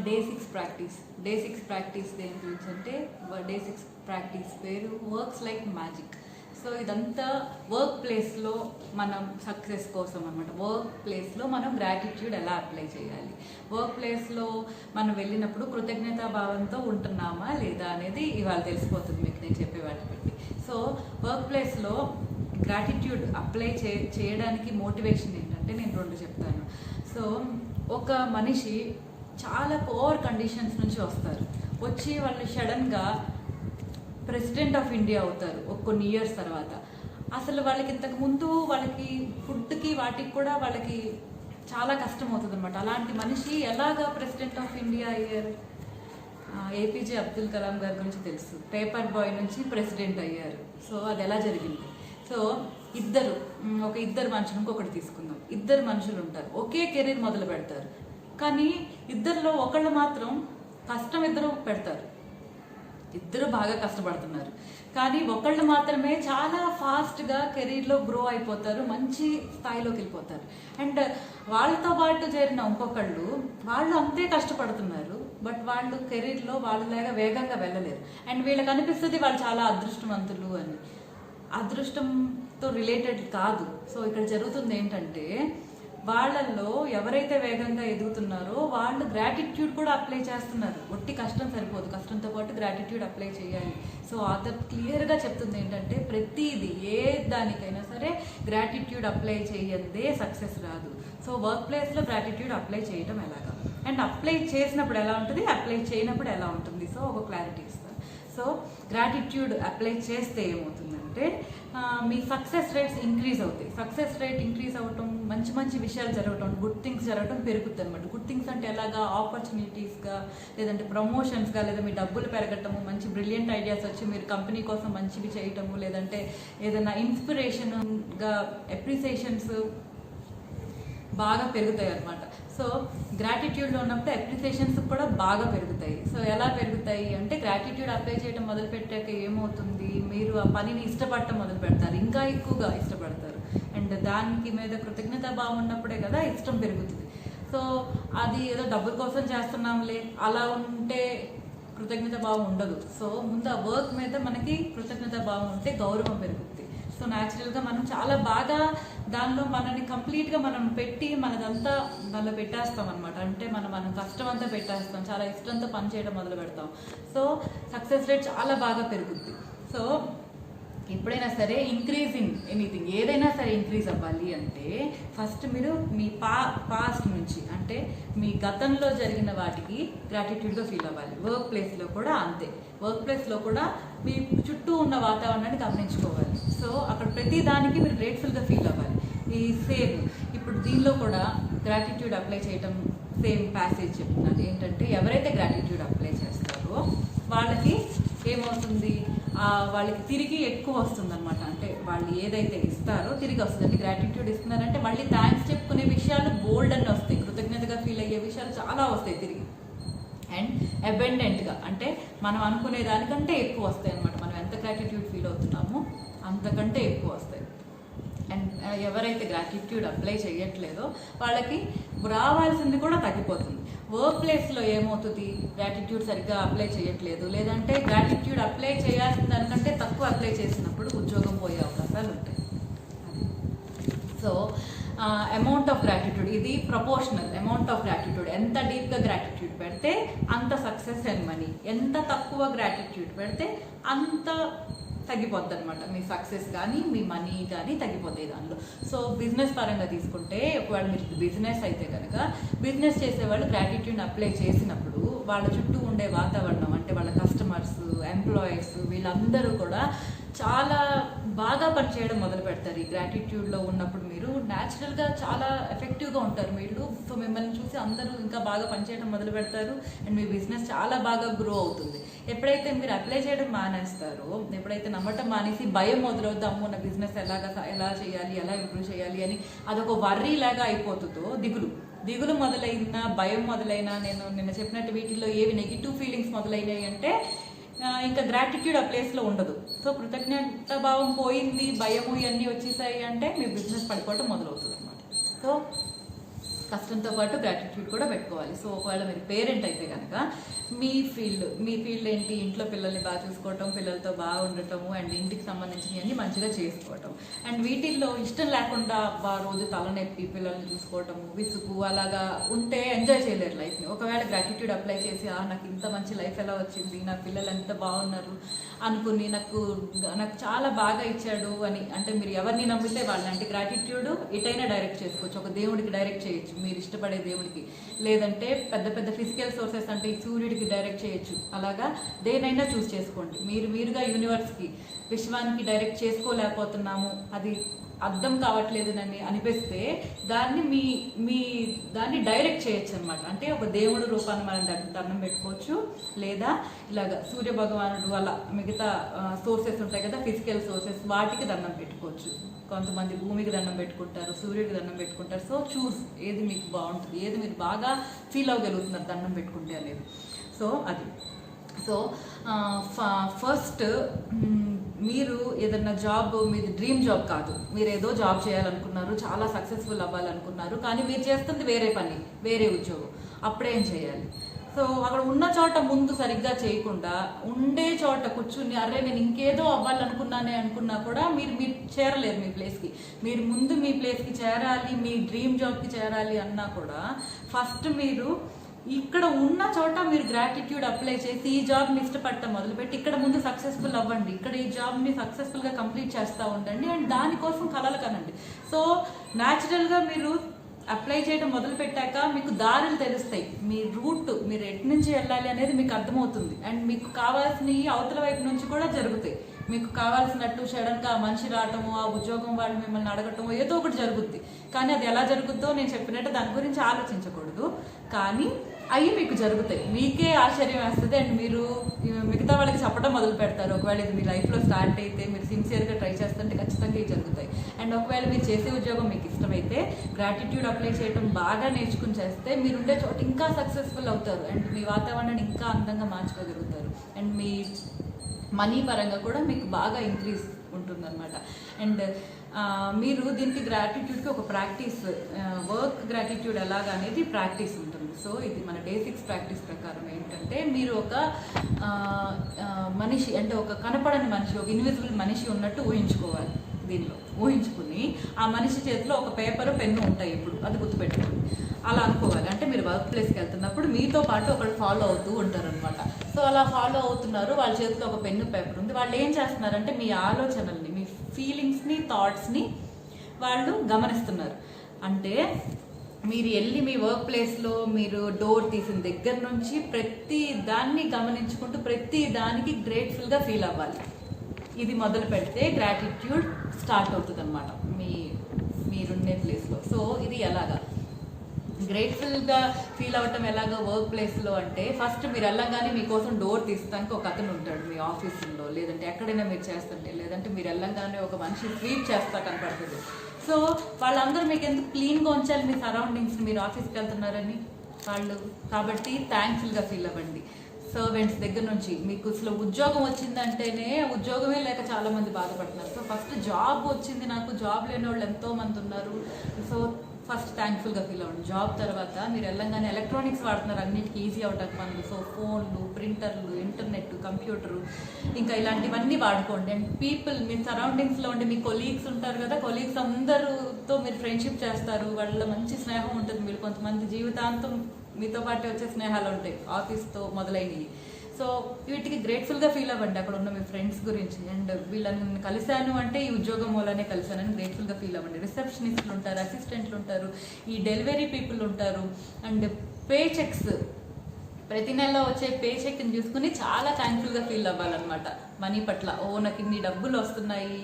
Day 6 practice దేని గురించి అంటే డే 6 ప్రాక్టీస్ పేరు వర్క్స్ లైక్ మ్యాజిక్. సో ఇదంతా వర్క్ ప్లేస్లో మనం సక్సెస్ కోసం అనమాట. వర్క్ ప్లేస్లో మనం గ్రాటిట్యూడ్ ఎలా అప్లై చేయాలి, వర్క్ ప్లేస్లో మనం వెళ్ళినప్పుడు కృతజ్ఞతాభావంతో ఉంటున్నామా లేదా అనేది ఇవాళ తెలిసిపోతుంది మీకు నేను చెప్పే వాటి బట్టి. సో వర్క్ ప్లేస్లో గ్రాటిట్యూడ్ అప్లై చేయడానికి మోటివేషన్ ఏంటంటే నేను 2 చెప్తాను. సో ఒక మనిషి చాలా పువర్ కండిషన్స్ నుంచి వస్తారు, వచ్చి వాళ్ళు సడన్గా ప్రెసిడెంట్ ఆఫ్ ఇండియా అవుతారు కొన్ని ఇయర్స్ తర్వాత. అసలు వాళ్ళకి ఇంతకుముందు వాళ్ళకి ఫుడ్కి వాటికి కూడా వాళ్ళకి చాలా కష్టం అవుతుంది అనమాట. అలాంటి మనిషి ఎలాగా ప్రెసిడెంట్ ఆఫ్ ఇండియా అయ్యారు? ఏపీజే అబ్దుల్ కలాం గారి గురించి తెలుసు, పేపర్ బాయ్ నుంచి ప్రెసిడెంట్ అయ్యారు. సో అది ఎలా జరిగింది? సో ఇద్దరు మనుషులు, ఇంకొకటి తీసుకుందాం. 2 మనుషులు ఉంటారు, ఒకే కెరీర్ మొదలు పెడతారు, కానీ ఇద్దరిలో ఒకళ్ళు మాత్రం కష్టం ఇద్దరు పెడతారు, ఇద్దరు బాగా కష్టపడుతున్నారు, కానీ ఒకళ్ళు మాత్రమే చాలా ఫాస్ట్గా కెరీర్లో గ్రో అయిపోతారు, మంచి స్థాయిలోకి వెళ్ళిపోతారు. అండ్ వాళ్ళతో పాటు చేరిన ఇంకొకళ్ళు వాళ్ళు అంతే కష్టపడుతున్నారు, బట్ వాళ్ళు కెరీర్లో వాళ్ళలాగా వేగంగా వెళ్ళలేరు. అండ్ వీళ్ళకి అనిపిస్తుంది వాళ్ళు చాలా అదృష్టవంతులు అని. అదృష్టంతో రిలేటెడ్ కాదు. సో ఇక్కడ జరుగుతుంది ఏంటంటే వాళ్ళల్లో ఎవరైతే వేగంగా ఎదుగుతున్నారో వాళ్ళు గ్రాటిట్యూడ్ కూడా అప్లై చేస్తున్నారు. ఒట్టి కష్టం సరిపోదు, కష్టంతో పాటు గ్రాటిట్యూడ్ అప్లై చేయాలి. సో ఆథర్ క్లియర్గా చెప్తుంది ఏంటంటే ప్రతిదీ ఏ దానికైనా సరే గ్రాటిట్యూడ్ అప్లై చేయందే సక్సెస్ రాదు. సో వర్క్ ప్లేస్లో గ్రాటిట్యూడ్ అప్లై చేయడం ఎలాగా, అండ్ అప్లై చేసినప్పుడు ఎలా ఉంటుంది, అప్లై చేయనప్పుడు ఎలా ఉంటుంది, సో ఒక క్లారిటీ ఇస్తాను. సో గ్రాటిట్యూడ్ అప్లై చేస్తే ఏమవుతుందంటే మీ సక్సెస్ రేట్స్ ఇంక్రీజ్ అవుతాయి. సక్సెస్ రేట్ ఇంక్రీజ్ అవ్వటం, మంచి మంచి విషయాలు జరగటం, గుడ్ థింగ్స్ జరగటం పెరుగుతుంది అనమాట. గుడ్ థింగ్స్ అంటే ఎలాగా, ఆపర్చునిటీస్గా, లేదంటే ప్రమోషన్స్గా, లేదా మీ డబ్బులు పెరగటము, మంచి బ్రిలియంట్ ఐడియాస్ వచ్చి మీరు కంపెనీ కోసం మంచివి చేయటము, లేదంటే ఏదైనా ఇన్స్పిరేషన్గా అప్రిసియేషన్స్ బాగా పెరుగుతాయి అనమాట. సో గ్రాటిట్యూడ్లో ఉన్నప్పుడు అప్రిసియేషన్స్ కూడా బాగా పెరుగుతాయి. సో ఎలా పెరుగుతాయి అంటే గ్రాటిట్యూడ్ అప్లై చేయడం మొదలుపెట్టాక ఏమవుతుంది, మీరు ఆ పనిని ఇష్టపడటం మొదలు పెడతారు, ఇంకా ఎక్కువగా ఇష్టపడతారు. అండ్ దానికి మీద కృతజ్ఞత భావం ఉన్నప్పుడే కదా ఇష్టం పెరుగుతుంది. సో అది ఏదో డబ్బుల కోసం చేస్తున్నాంలే అలా ఉంటే కృతజ్ఞత భావం ఉండదు. సో ముందు ఆ వర్క్ మీద మనకి కృతజ్ఞత భావం ఉంటే గౌరవం పెరుగుతుంది. సో న్యాచురల్గా మనం చాలా బాగా దానిలో మనని కంప్లీట్గా మనం పెట్టి మనదంతా దానిలో పెట్టేస్తాం అనమాట. అంటే మనం కష్టం అంతా పెట్టేస్తాం, చాలా ఇష్టంతో పని చేయడం మొదలు పెడతాం. సో సక్సెస్ రేట్ చాలా బాగా పెరుగుతుంది. సో ఎప్పుడైనా సరే ఇంక్రీజ్ ఇన్ ఎనీథింగ్, ఏదైనా సరే ఇంక్రీజ్ అవ్వాలి అంటే ఫస్ట్ మీరు మీ పాస్ట్ నుంచి, అంటే మీ గతంలో జరిగిన వాటికి గ్రాటిట్యూడ్గా ఫీల్ అవ్వాలి. వర్క్ ప్లేస్లో కూడా అంతే. వర్క్ ప్లేస్లో కూడా మీ చుట్టూ ఉన్న వాతావరణాన్ని గమనించుకోవాలి. సో అక్కడ ప్రతి దానికి మీరు గ్రేట్ఫుల్గా ఫీల్ అవ్వాలి. ఈ సేమ్ ఇప్పుడు దీనిలో కూడా గ్రాటిట్యూడ్ అప్లై చేయటం సేమ్ ప్యాసేజ్ చెప్తున్నాను. ఏంటంటే ఎవరైతే గ్రాటిట్యూడ్ అప్లై చేస్తారో వాళ్ళకి ఏమవుతుంది, వాళ్ళకి తిరిగి ఎక్కువ వస్తుంది అనమాట. అంటే వాళ్ళు ఏదైతే ఇస్తారో తిరిగి వస్తుంది. అంటే గ్రాటిట్యూడ్ ఇస్తున్నారంటే మళ్ళీ థ్యాంక్స్ చెప్పుకునే విషయాలు బోల్డ్ అని వస్తాయి, కృతజ్ఞతగా ఫీల్ అయ్యే విషయాలు చాలా వస్తాయి తిరిగి. అండ్ అబెండెంట్గా అంటే మనం అనుకునే దానికంటే ఎక్కువ వస్తాయి అనమాట. మనం ఎంత గ్రాటిట్యూడ్ ఫీల్ అవుతున్నామో అంతకంటే ఎక్కువ వస్తాయి. అండ్ ఎవరైతే గ్రాటిట్యూడ్ అప్లై చేయట్లేదో వాళ్ళకి రావాల్సింది కూడా తగ్గిపోతుంది. వర్క్ ప్లేస్లో ఏమవుతుంది, గ్రాటిట్యూడ్ సరిగ్గా అప్లై చేయట్లేదు, లేదంటే గ్రాటిట్యూడ్ అప్లై చేయాల్సిన దానికంటే తక్కువ అప్లై చేసినప్పుడు ఉద్యోగం పోయే అవకాశాలు ఉంటాయి. సో అమౌంట్ ఆఫ్ గ్రాటిట్యూడ్, ఇది ప్రపోర్షనల్. అమౌంట్ ఆఫ్ గ్రాటిట్యూడ్ ఎంత డీప్గా గ్రాటిట్యూడ్ పెడితే అంత సక్సెస్ అండ్ మనీ, ఎంత తక్కువ గ్రాటిట్యూడ్ పెడితే అంత తగ్గిపోద్ది అనమాట. మీ సక్సెస్ కానీ మీ మనీ కానీ తగ్గిపోతాయి దానిలో. సో బిజినెస్ పరంగా తీసుకుంటే ఒకవేళ మీరు బిజినెస్ అయితే కనుక బిజినెస్ చేసేవాళ్ళు గ్రాటిట్యూడ్ అప్లై చేసినప్పుడు వాళ్ళ చుట్టూ ఉండే వాతావరణం, అంటే వాళ్ళ కస్టమర్స్, ఎంప్లాయీస్, వీళ్ళందరూ కూడా చాలా బాగా పనిచేయడం మొదలు పెడతారు. ఈ గ్రాటిట్యూడ్లో ఉన్నప్పుడు మీరు న్యాచురల్గా చాలా ఎఫెక్టివ్గా ఉంటారు మీరు. సో మిమ్మల్ని చూసి అందరూ ఇంకా బాగా పనిచేయడం మొదలు పెడతారు అండ్ మీ బిజినెస్ చాలా బాగా గ్రో అవుతుంది. ఎప్పుడైతే మీరు అప్లై చేయడం మానేస్తారో, ఎప్పుడైతే నమ్మటం మానేసి భయం మొదలవుతాము, నా బిజినెస్ ఎలా చేయాలి, ఎలా ఇంప్రూవ్ చేయాలి అని అదొక వర్రీ లాగా అయిపోతుందో, దిగులు మొదలైనా, భయం మొదలైనా, నేను నిన్న చెప్పినట్టు వీటిల్లో ఏవి నెగిటివ్ ఫీలింగ్స్ మొదలైనాయి అంటే ఇంకా గ్రాటిట్యూడ్ ఆ ప్లేస్లో ఉండదు. సో కృతజ్ఞత భావం పోయింది, భయము ఇవన్నీ వచ్చేసాయి అంటే మీ బిజినెస్ పడిపోవడం మొదలవుతుంది అనమాట. సో కష్టంతో పాటు గ్రాటిట్యూడ్ కూడా పెట్టుకోవాలి. సో ఒకవేళ మీరు పేరెంట్ అయితే కనుక మీ ఫీల్డ్ ఏంటి, ఇంట్లో పిల్లల్ని బాగా చూసుకోవటం, పిల్లలతో బాగా ఉండటము అండ్ ఇంటికి సంబంధించినవన్నీ మంచిగా చేసుకోవటం. అండ్ వీటిల్లో ఇష్టం లేకుండా రోజు తలనొప్పి పిల్లల్ని చూసుకోవటము, విసుగు అలాగా ఉంటే ఎంజాయ్ చేయలేరు లైఫ్ని. ఒకవేళ గ్రాటిట్యూడ్ అప్లై చేసి నాకు ఇంత మంచి లైఫ్ ఎలా వచ్చింది, నా పిల్లలు ఎంత బాగున్నారు అనుకుని నాకు చాలా బాగా ఇచ్చాడు అని, అంటే మీరు ఎవరిని నమ్మితే వాళ్ళంటే గ్రాటిట్యూడ్ ఎటైనా డైరెక్ట్ చేసుకోవచ్చు. ఒక దేవుడికి డైరెక్ట్ చేయొచ్చు, మీరు ఇష్టపడే దేవుడికి, లేదంటే పెద్ద పెద్ద ఫిజికల్ సోర్సెస్ అంటే ఈ సూర్యుడికి డైరెక్ట్ చేయొచ్చు. అలాగా దేనైనా చూస్ చేసుకోండి. మీరుగా యూనివర్స్కి, విశ్వానికి డైరెక్ట్ చేసుకోలేకపోతున్నాము, అది అర్థం కావట్లేదు అని అనిపిస్తే దాన్ని డైరెక్ట్ చేయొచ్చు అనమాట. అంటే ఒక దేవుడు రూపాన్ని మనం దండం పెట్టుకోవచ్చు, లేదా ఇలాగ సూర్య భగవానుడు అలా మిగతా సోర్సెస్ ఉంటాయి కదా, ఫిజికల్ సోర్సెస్, వాటికి దండం పెట్టుకోవచ్చు. కొంతమంది భూమికి దండం పెట్టుకుంటారు, సూర్యుడికి దండం పెట్టుకుంటారు. సో చూస్ ఏది మీకు బాగుంటుంది, ఏది మీరు బాగా ఫీల్ అవ్వగలుగుతున్నారు దండం పెట్టుకుంటే అనేది. సో అది. సో ఫస్ట్ మీరు ఏదన్నా జాబ్, మీది డ్రీమ్ జాబ్ కాదు, మీరు ఏదో జాబ్ చేయాలనుకున్నారు, చాలా సక్సెస్ఫుల్ అవ్వాలనుకున్నారు, కానీ మీరు చేస్తుంది వేరే పని, వేరే ఉద్యోగం, అప్పుడేం చేయాలి? సో అక్కడ ఉన్న చోట ముందు సరిగ్గా చేయకుండా ఉండే చోట కూర్చుని అరే నేను ఇంకేదో అవ్వాలనుకున్నానే అనుకున్నా కూడా మీరు చేరలేరు మీ ప్లేస్కి. మీరు ముందు మీ ప్లేస్కి చేరాలి, మీ డ్రీమ్ జాబ్కి చేరాలి అన్నా కూడా ఫస్ట్ మీరు ఇక్కడ ఉన్న చోట మీరు గ్రాటిట్యూడ్ అప్లై చేసి ఈ జాబ్ని ఇష్టపడటం మొదలుపెట్టి ఇక్కడ ముందు సక్సెస్ఫుల్ అవ్వండి, ఇక్కడ ఈ జాబ్ని సక్సెస్ఫుల్గా కంప్లీట్ చేస్తూ ఉండండి అండ్ దానికోసం కలలు కనండి. సో న్యాచురల్గా మీరు అప్లై చేయడం మొదలు పెట్టాక మీకు దారులు తెలుస్తాయి, మీ రూట్, మీరు ఎటు నుంచి వెళ్ళాలి అనేది మీకు అర్థమవుతుంది. అండ్ మీకు కావాల్సినవి అవతల వైపు నుంచి కూడా జరుగుతాయి. మీకు కావాల్సినట్టు సడన్గా మనిషి రావటము, ఆ ఉద్యోగం వాళ్ళు మిమ్మల్ని అడగటము, ఏదో ఒకటి జరుగుద్ది. కానీ అది ఎలా జరుగుద్దో నేను చెప్పినట్టు దాని గురించి ఆలోచించకూడదు, కానీ అవి మీకు జరుగుతాయి. మీకే ఆశ్చర్యం వేస్తుంది అండ్ మీరు మిగతా వాళ్ళకి చెప్పడం మొదలు పెడతారు. ఒకవేళ ఇది మీ లైఫ్లో స్టార్ట్ అయితే మీరు సిన్సియర్గా ట్రై చేస్తుంటే ఖచ్చితంగా ఇవి జరుగుతాయి. అండ్ ఒకవేళ మీరు చేసే ఉద్యోగం మీకు ఇష్టమైతే గ్రాటిట్యూడ్ అప్లై చేయడం బాగా నేర్చుకుని చేస్తే మీరు ఉండే చోట ఇంకా సక్సెస్ఫుల్ అవుతారు అండ్ మీ వాతావరణాన్ని ఇంకా అందంగా మార్చుకోగలుగుతారు అండ్ మీ మనీ పరంగా కూడా మీకు బాగా ఇంక్రీజ్ ఉంటుందన్నమాట. అండ్ మీరు దీనికి గ్రాటిట్యూడ్కి ఒక ప్రాక్టీస్, వర్క్ గ్రాటిట్యూడ్ ఎలాగా అనేది ప్రాక్టీస్ ఉంటుంది. సో ఇది మన డే 6 ప్రాక్టీస్ ప్రకారం ఏంటంటే మీరు ఒక మనిషి, అంటే ఒక కనపడని మనిషి, ఒక ఇన్విజిబుల్ మనిషి ఉన్నట్టు ఊహించుకోవాలి. దీనిలో ఊహించుకుని ఆ మనిషి చేతిలో ఒక పేపరు, పెన్ను ఉంటాయి, ఇప్పుడు అది గుర్తుపెట్టుకోండి. అలా అనుకోవాలి. అంటే మీరు వర్క్ ప్లేస్కి వెళ్తున్నప్పుడు మీతో పాటు ఒకళ్ళు ఫాలో అవుతూ ఉంటారు అనమాట. సో అలా ఫాలో అవుతున్నారు, వాళ్ళ చేతిలో ఒక పెన్ను, పేపర్ ఉంది. వాళ్ళు ఏం చేస్తున్నారంటే మీ ఆలోచనల్ని, మీ ఫీలింగ్స్ని, థాట్స్ని వాళ్ళు గమనిస్తున్నారు. అంటే మీరు వెళ్ళి మీ వర్క్ ప్లేస్లో మీరు డోర్ తీసిన దగ్గర నుంచి ప్రతి దాన్ని గమనించుకుంటూ ప్రతి దానికి గ్రేట్ఫుల్గా ఫీల్ అవ్వాలి. ఇది మొదలు పెడితే గ్రాటిట్యూడ్ స్టార్ట్ అవుతుంది అనమాట మీరుండే ప్లేస్లో. సో ఇది ఎలాగా గ్రేట్ఫుల్గా ఫీల్ అవ్వటం ఎలాగో వర్క్ ప్లేస్లో అంటే, ఫస్ట్ మీరు వెళ్ళంగానే మీకోసం డోర్ తీస్తానికి ఒక అతను ఉంటాడు మీ ఆఫీసులో, లేదంటే ఎక్కడైనా మీరు చేస్తుంటే, లేదంటే మీరు వెళ్ళంగానే ఒక మనిషి స్వీప్ చేస్తా కనపడుతుంది. సో వాళ్ళందరూ మీకు ఎందుకు క్లీన్గా ఉంచాలి మీ సరౌండింగ్స్, మీరు ఆఫీస్కి వెళ్తున్నారని వాళ్ళు. కాబట్టి థ్యాంక్ఫుల్గా ఫీల్ అవ్వండి. సర్వెంట్స్ దగ్గర నుంచి మీకు అసలు ఉద్యోగం వచ్చిందంటేనే, ఉద్యోగమే లేక చాలామంది బాధపడుతున్నారు. సో ఫస్ట్ జాబ్ వచ్చింది, నాకు జాబ్ లేని వాళ్ళు ఎంతోమంది ఉన్నారు. సో ఫస్ట్ థ్యాంక్ఫుల్గా ఫీల్ అవ్వండి. జాబ్ తర్వాత మీరు వెళ్ళంగానే ఎలక్ట్రానిక్స్ వాడుతున్నారు, అన్నిటికీ ఈజీ అవటానికి పనులు. సో ఫోన్లు, ప్రింటర్లు, ఇంటర్నెట్, కంప్యూటరు, ఇంకా ఇలాంటివన్నీ వాడుకోండి. అండ్ పీపుల్, మీ సరౌండింగ్స్లో ఉండి మీ కొలీగ్స్ ఉంటారు కదా, కొలీగ్స్ అందరితో మీరు ఫ్రెండ్షిప్ చేస్తారు, వాళ్ళ మంచి స్నేహం ఉంటుంది. మీరు కొంతమంది జీవితాంతం మీతో పాటు వచ్చే స్నేహాలు ఉంటాయి, ఆఫీస్తో మొదలైనవి. సో వీటికి గ్రేట్ఫుల్గా ఫీల్ అవ్వండి అక్కడ ఉన్న మీ ఫ్రెండ్స్ గురించి. అండ్ వీళ్ళని కలిశాను అంటే ఈ ఉద్యోగం మూలనే కలిశానని గ్రేట్ఫుల్గా ఫీల్ అవ్వండి. రిసెప్షనిస్టులు ఉంటారు, అసిస్టెంట్లు ఉంటారు, ఈ డెలివరీ పీపుల్ ఉంటారు. అండ్ పే చెక్స్, ప్రతి నెల వచ్చే పే చెక్ని చూసుకుని చాలా థ్యాంక్ఫుల్గా ఫీల్ అవ్వాలన్నమాట మనీ పట్ల. నాకు ఇన్ని డబ్బులు వస్తున్నాయి,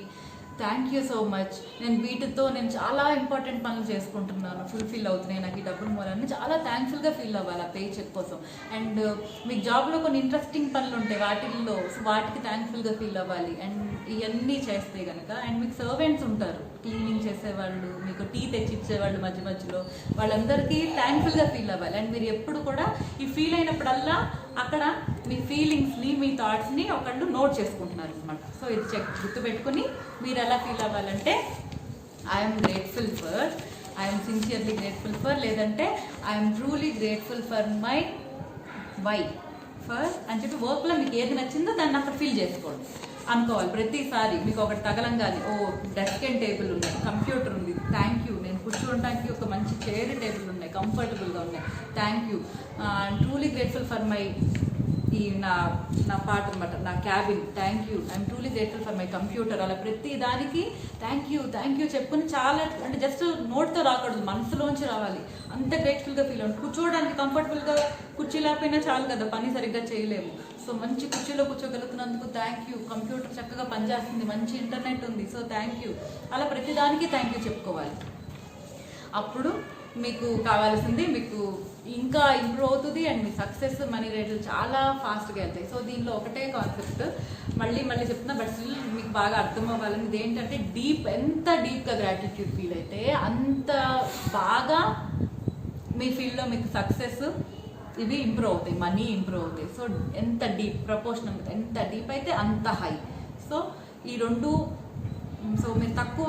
థ్యాంక్ యూ సో మచ్, వీటితో నేను చాలా ఇంపార్టెంట్ పనులు చేసుకుంటున్నాను, ఫుల్ఫిల్ అవుతున్నాయి నాకు ఈ డబ్బుల మూలాన్ని, చాలా థ్యాంక్ఫుల్గా ఫీల్ అవ్వాలి ఆ పే చెక్ కోసం. అండ్ మీకు జాబ్లో కొన్ని ఇంట్రెస్టింగ్ పనులు ఉంటాయి, వాటికి థ్యాంక్ఫుల్గా ఫీల్ అవ్వాలి. అండ్ ఇవన్నీ చేస్తే కనుక, అండ్ మీకు సర్వెంట్స్ ఉంటారు, క్లీనింగ్ చేసేవాళ్ళు, మీకు టీ తెచ్చిచ్చేవాళ్ళు మధ్య మధ్యలో, వాళ్ళందరికీ థ్యాంక్ఫుల్గా ఫీల్ అవ్వాలి. అండ్ మీరు ఎప్పుడు కూడా ఈ ఫీల్ అయినప్పుడల్లా అక్కడ మీ ఫీలింగ్స్ని, మీ థాట్స్ని ఒకళ్ళు నోట్ చేసుకుంటున్నారు అనమాట. సో ఇది గుర్తుపెట్టుకుని మీరు ఎలా ఫీల్ అవ్వాలంటే, I'm grateful for I'm sincerely grateful for, లేదంటే I'm truly grateful for my why for అని చెప్పి వర్క్లో మీకు ఏది నచ్చిందో దాన్ని అక్కడ ఫీల్ చేసుకోండి అనుకోవాలి. ప్రతిసారి మీకు ఒకటి తగలంగానే, ఓ డెస్క్ అండ్ టేబుల్ ఉన్నాయి, కంప్యూటర్ ఉంది, థ్యాంక్ యూ, నేను కూర్చోవడానికి ఒక మంచి చైర్ టేబుల్ ఉన్నాయి, కంఫర్టబుల్గా ఉన్నాయి, thank you, I'm truly grateful for my ఈ నా పార్ట్ అనమాట, నా cabin, thank you, I'm truly grateful for my computer. అలా ప్రతి దానికి థ్యాంక్ యూ చెప్పుకుని చాలా, అంటే జస్ట్ నోట్తో రాకూడదు, మనసులోంచి రావాలి. అంత గ్రేట్ఫుల్గా ఫీల్ అవ్వండి. కూర్చోవడానికి కంఫర్టబుల్గా కుర్చీ లేకపోయినా చాలు కదా, పని సరిగ్గా చేయలేము. సో మంచి కుర్చీలో కూర్చోగలుగుతున్నందుకు థ్యాంక్ యూ, కంప్యూటర్ చక్కగా పనిచేస్తుంది, మంచి ఇంటర్నెట్ ఉంది, సో థ్యాంక్ యూ. అలా ప్రతిదానికి థ్యాంక్ యూ చెప్పుకోవాలి. అప్పుడు మీకు కావాల్సింది మీకు ఇంకా ఇంప్రూవ్ అవుతుంది అండ్ మీ సక్సెస్ మనీ రేట్లు చాలా ఫాస్ట్గా వెళ్తాయి. సో దీనిలో ఒకటే కాన్సెప్ట్ మళ్ళీ చెప్తున్నా, బట్ స్టిల్ మీకు బాగా అర్థం అవ్వాలని, ఇది ఏంటంటే ఎంత డీప్గా గ్రాటిట్యూడ్ ఫీల్ అయితే అంత బాగా మీ ఫీల్డ్లో మీకు సక్సెస్ ఇవి ఇంప్రూవ్ అవుతాయి, మనీ ఇంప్రూవ్ అవుతాయి. సో ఎంత డీప్ ప్రపోర్షనల్, ఎంత డీప్ అయితే అంత హై. సో ఈ రెండు, సో మీరు తక్కువ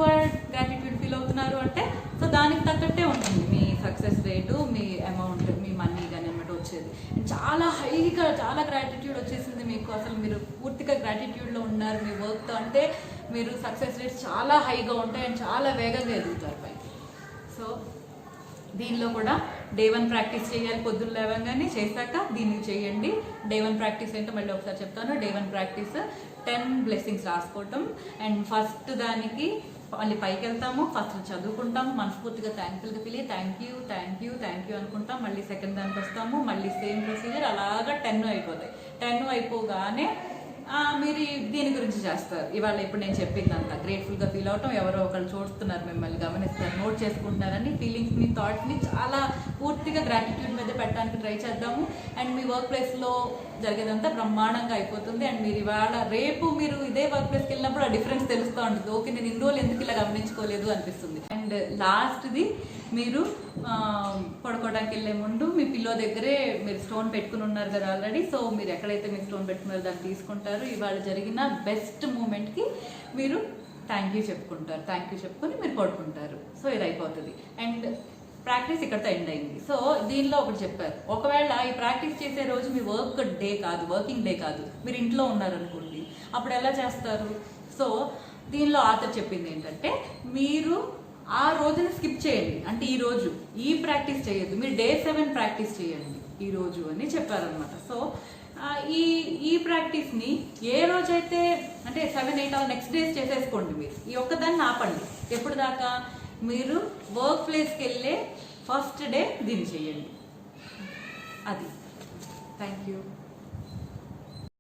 గ్రాటిట్యూడ్ ఫీల్ అవుతున్నారు అంటే సో దానికి తగ్గట్టే ఉంటుంది మీ సక్సెస్ రేటు, మీ అమౌంట్, మీ మనీ కానీ అనమాట వచ్చేది. చాలా హైగా చాలా గ్రాటిట్యూడ్ వచ్చేసింది మీకు, అసలు మీరు పూర్తిగా గ్రాటిట్యూడ్లో ఉన్నారు మీ వర్క్తో అంటే మీరు సక్సెస్ రేట్స్ చాలా హైగా ఉంటాయి అండ్ చాలా వేగంగా ఎదుగుతారు పైకి. సో దీనిలో కూడా డే 1 ప్రాక్టీస్ చేయాలి, పొద్దున్న లేవగానే చేశాక దీన్ని చేయండి. డే 1 ప్రాక్టీస్ ఏంటో మళ్ళీ ఒకసారి చెప్తాను. డే 1 ప్రాక్టీస్ 10 బ్లెస్సింగ్స్ రాసుకోవటం అండ్ ఫస్ట్ దానికి మళ్ళీ పైకి వెళ్తాము, ఫస్ట్ చదువుకుంటాము, మనస్ఫూర్తిగా థ్యాంక్ఫుల్గా ఫీల్ థ్యాంక్ యూ అనుకుంటాం. మళ్ళీ సెకండ్ దానికి వస్తాము, మళ్ళీ సేమ్ ప్రొసీజర్ అలాగా 10 అయిపోతాయి. 10 అయిపోగానే మీరు దీని గురించి చేస్తారు. ఇవాళ ఇప్పుడు నేను చెప్పిందంతా గ్రేట్ఫుల్గా ఫీల్ అవటం, ఎవరో ఒకళ్ళు చూస్తున్నారు, మిమ్మల్ని గమనిస్తారు, నోట్ చేసుకుంటున్నారని ఫీలింగ్స్ని, థాట్స్ని చాలా పూర్తిగా గ్రాటిట్యూడ్ మీద పెట్టడానికి ట్రై చేద్దాము. అండ్ మీ వర్క్ ప్లేస్లో జరిగేదంతా బ్రహ్మాండంగా అయిపోతుంది. అండ్ మీరు ఇవాళ రేపు మీరు ఇదే వర్క్ ప్లేస్కి వెళ్ళినప్పుడు ఆ డిఫరెన్స్ తెలుస్తూ ఉంటుంది. ఓకే, నేను ఇన్ని రోజులు ఎందుకు ఇలా గమనించుకోలేదు అనిపిస్తుంది. అండ్ లాస్ట్ది, మీరు పడుకోవడానికి వెళ్ళే ముందు మీ పిల్లో దగ్గరే మీరు స్టోన్ పెట్టుకుని ఉన్నారు కదా ఆల్రెడీ. సో మీరు ఎక్కడైతే మీరు స్టోన్ పెట్టుకున్నారో దాన్ని తీసుకుంటారు. ఇవాళ జరిగిన బెస్ట్ మూమెంట్కి మీరు థ్యాంక్ యూ చెప్పుకుంటారు, థ్యాంక్ యూ చెప్పుకొని మీరు పడుకుంటారు. సో ఇది అయిపోతుంది అండ్ ప్రాక్టీస్ ఇక్కడతో ఎండ్ అయింది. సో దీనిలో ఒకటి చెప్పారు, ఒకవేళ ఈ ప్రాక్టీస్ చేసే రోజు మీ వర్కింగ్ డే కాదు, మీరు ఇంట్లో ఉన్నారనుకోండి, అప్పుడు ఎలా చేస్తారు? సో దీనిలో ఆథర్ చెప్పింది ఏంటంటే, మీరు ఆ రోజుని స్కిప్ చేయండి. అంటే ఈ రోజు ఈ ప్రాక్టీస్ చేయొద్దు, మీరు డే 7 ప్రాక్టీస్ చేయండి ఈ రోజు అని చెప్పారనమాట. సో ఈ ప్రాక్టీస్ని ఏ రోజైతే అంటే 7, 8 నెక్స్ట్ డేస్ చేసేసుకోండి. మీరు ఈ ఒక్కదాన్ని ఆపండి. ఎప్పుడు దాకా? మీరు వర్క్ ప్లేస్కి వెళ్ళే ఫస్ట్ డే దీన్ని చేయండి. అది. Thank you.